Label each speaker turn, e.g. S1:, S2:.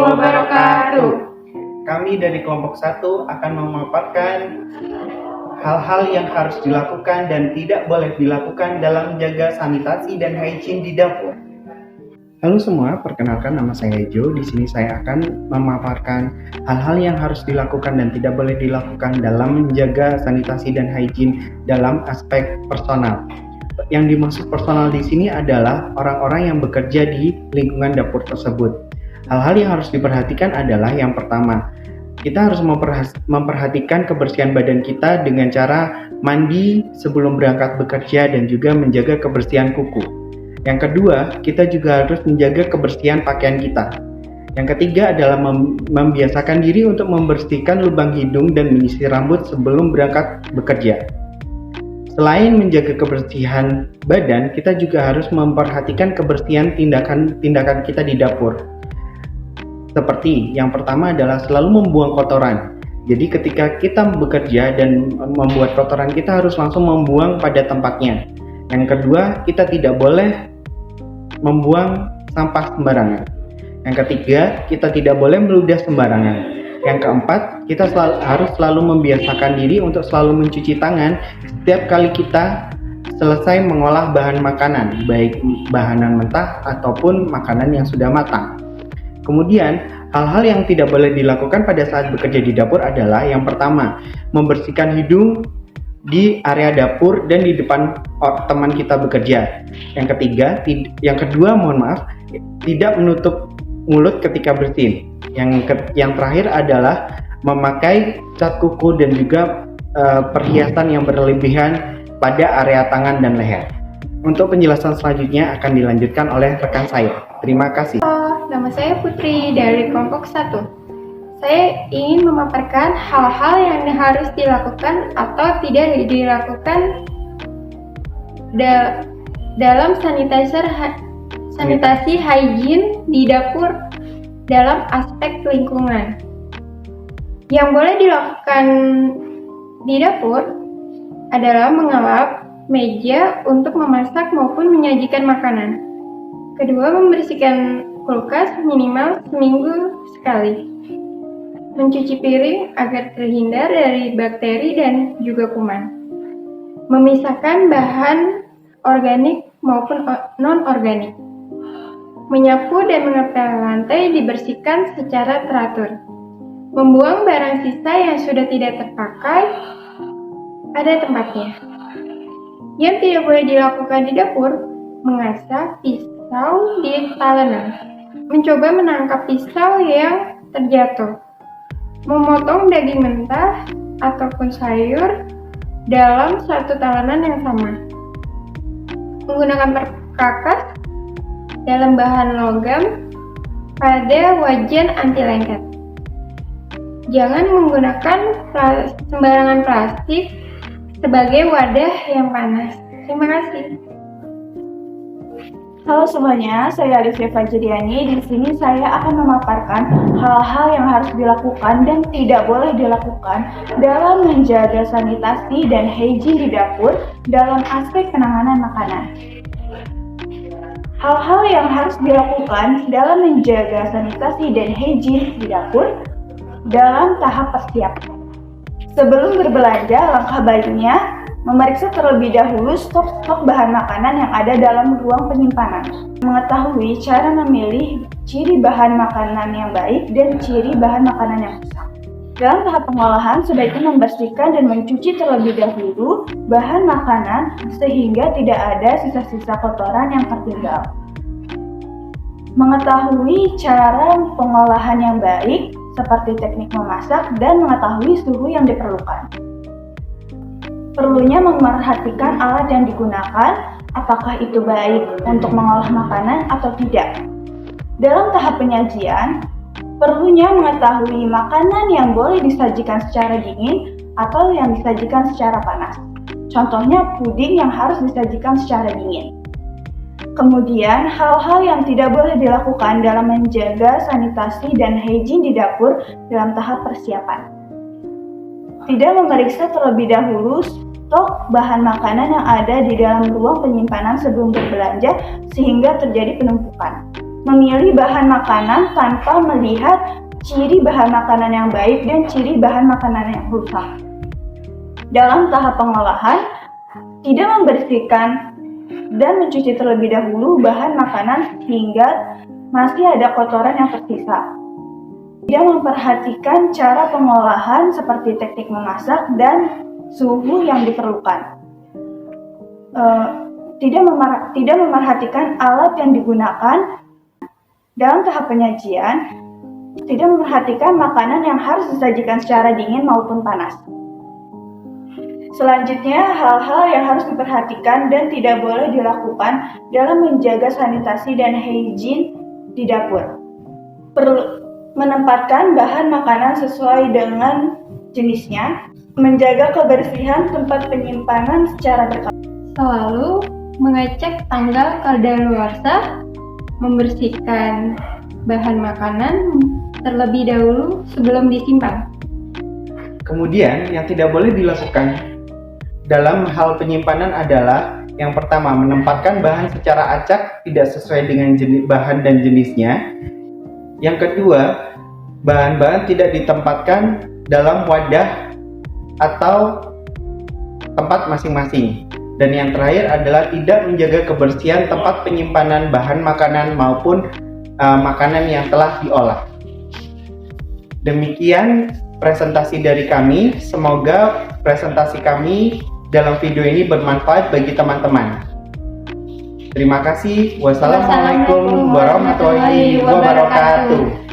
S1: wabarakatuh.
S2: Kami dari kelompok 1 akan memaparkan hal-hal yang harus dilakukan dan tidak boleh dilakukan dalam menjaga sanitasi dan hygiene di dapur. Halo semua, perkenalkan nama saya Ejo. Di sini saya akan memaparkan hal-hal yang harus dilakukan dan tidak boleh dilakukan dalam menjaga sanitasi dan hygiene dalam aspek personal. Yang dimaksud personal di sini adalah orang-orang yang bekerja di lingkungan dapur tersebut. Hal-hal yang harus diperhatikan adalah yang pertama, kita harus memperhatikan kebersihan badan kita dengan cara mandi sebelum berangkat bekerja dan juga menjaga kebersihan kuku. Yang kedua, kita juga harus menjaga kebersihan pakaian kita. Yang ketiga adalah membiasakan diri untuk membersihkan lubang hidung dan menyisir rambut sebelum berangkat bekerja. Selain menjaga kebersihan badan, kita juga harus memperhatikan kebersihan tindakan kita di dapur. Seperti yang pertama adalah selalu membuang kotoran. Jadi ketika kita bekerja dan membuat kotoran, kita harus langsung membuang pada tempatnya. Yang kedua, kita tidak boleh membuang sampah sembarangan. Yang ketiga, kita tidak boleh meludah sembarangan. Yang keempat, kita harus selalu membiasakan diri untuk selalu mencuci tangan setiap kali kita selesai mengolah bahan makanan, baik bahanan mentah ataupun makanan yang sudah matang. Kemudian, hal-hal yang tidak boleh dilakukan pada saat bekerja di dapur adalah yang pertama, membersihkan hidung di area dapur dan di depan teman kita bekerja. Yang kedua, tidak menutup mulut ketika bersin. Yang terakhir adalah memakai cat kuku dan juga perhiasan yang berlebihan pada area tangan dan leher. Untuk penjelasan selanjutnya akan dilanjutkan oleh rekan saya. Terima kasih.
S1: Nama saya Putri dari kelompok 1. Saya ingin memaparkan hal-hal yang harus dilakukan atau tidak dilakukan dalam sanitasi hygiene di dapur dalam aspek lingkungan. Yang boleh dilakukan di dapur adalah mengelap meja untuk memasak maupun menyajikan makanan. Kedua, membersihkan kulkas minimal seminggu sekali. Mencuci piring agar terhindar dari bakteri dan juga kuman. Memisahkan bahan organik maupun non-organik. Menyapu dan mengepel lantai dibersihkan secara teratur. Membuang barang sisa yang sudah tidak terpakai pada tempatnya. Yang tidak boleh dilakukan di dapur, mengasah pisau di talenan. Mencoba menangkap pisau yang terjatuh. Memotong daging mentah ataupun sayur dalam satu talenan yang sama. Menggunakan perkakas dalam bahan logam pada wajan anti lengket. Jangan menggunakan sembarangan plastik sebagai wadah yang panas. Terima kasih.
S3: Halo semuanya, saya Alifia Fajriani. Di sini saya akan memaparkan hal-hal yang harus dilakukan dan tidak boleh dilakukan dalam menjaga sanitasi dan hygiene di dapur dalam aspek penanganan makanan. Hal-hal yang harus dilakukan dalam menjaga sanitasi dan hygiene di dapur dalam tahap persiapan. Sebelum berbelanja, langkah baiknya memeriksa terlebih dahulu stok bahan makanan yang ada dalam ruang penyimpanan. Mengetahui cara memilih ciri bahan makanan yang baik dan ciri bahan makanan yang rusak. Dalam tahap pengolahan, sebaiknya membersihkan dan mencuci terlebih dahulu bahan makanan sehingga tidak ada sisa-sisa kotoran yang tertinggal. Mengetahui cara pengolahan yang baik, seperti teknik memasak dan mengetahui suhu yang diperlukan. Perlunya memerhatikan alat yang digunakan, apakah itu baik untuk mengolah makanan atau tidak. Dalam tahap penyajian, perlunya mengetahui makanan yang boleh disajikan secara dingin atau yang disajikan secara panas. Contohnya puding yang harus disajikan secara dingin. Kemudian, hal-hal yang tidak boleh dilakukan dalam menjaga sanitasi dan hygiene di dapur dalam tahap persiapan. Tidak memeriksa terlebih dahulu stok bahan makanan yang ada di dalam ruang penyimpanan sebelum berbelanja sehingga terjadi penumpukan. memilih bahan makanan tanpa melihat ciri bahan makanan yang baik dan ciri bahan makanan yang rusak. Dalam tahap pengolahan, tidak membersihkan dan mencuci terlebih dahulu bahan makanan hingga masih ada kotoran yang tersisa. Tidak memperhatikan cara pengolahan seperti teknik memasak dan suhu yang diperlukan. Tidak memerhatikan alat yang digunakan dalam tahap penyajian, tidak memperhatikan makanan yang harus disajikan secara dingin maupun panas. Selanjutnya, hal-hal yang harus diperhatikan dan tidak boleh dilakukan dalam menjaga sanitasi dan hygiene di dapur. Perlu menempatkan bahan makanan sesuai dengan jenisnya, menjaga kebersihan tempat penyimpanan secara berkala.
S1: Selalu mengecek tanggal kadaluarsa, membersihkan bahan makanan terlebih dahulu sebelum disimpan.
S2: Kemudian, yang tidak boleh dilakukan dalam hal penyimpanan adalah yang pertama, menempatkan bahan secara acak tidak sesuai dengan bahan dan jenisnya. Yang kedua, bahan-bahan tidak ditempatkan dalam wadah atau tempat masing-masing. Dan yang terakhir adalah tidak menjaga kebersihan tempat penyimpanan bahan makanan maupun makanan yang telah diolah. Demikian presentasi dari kami. Semoga presentasi kami dalam video ini bermanfaat bagi teman-teman. Terima kasih. Wassalamualaikum warahmatullahi wabarakatuh.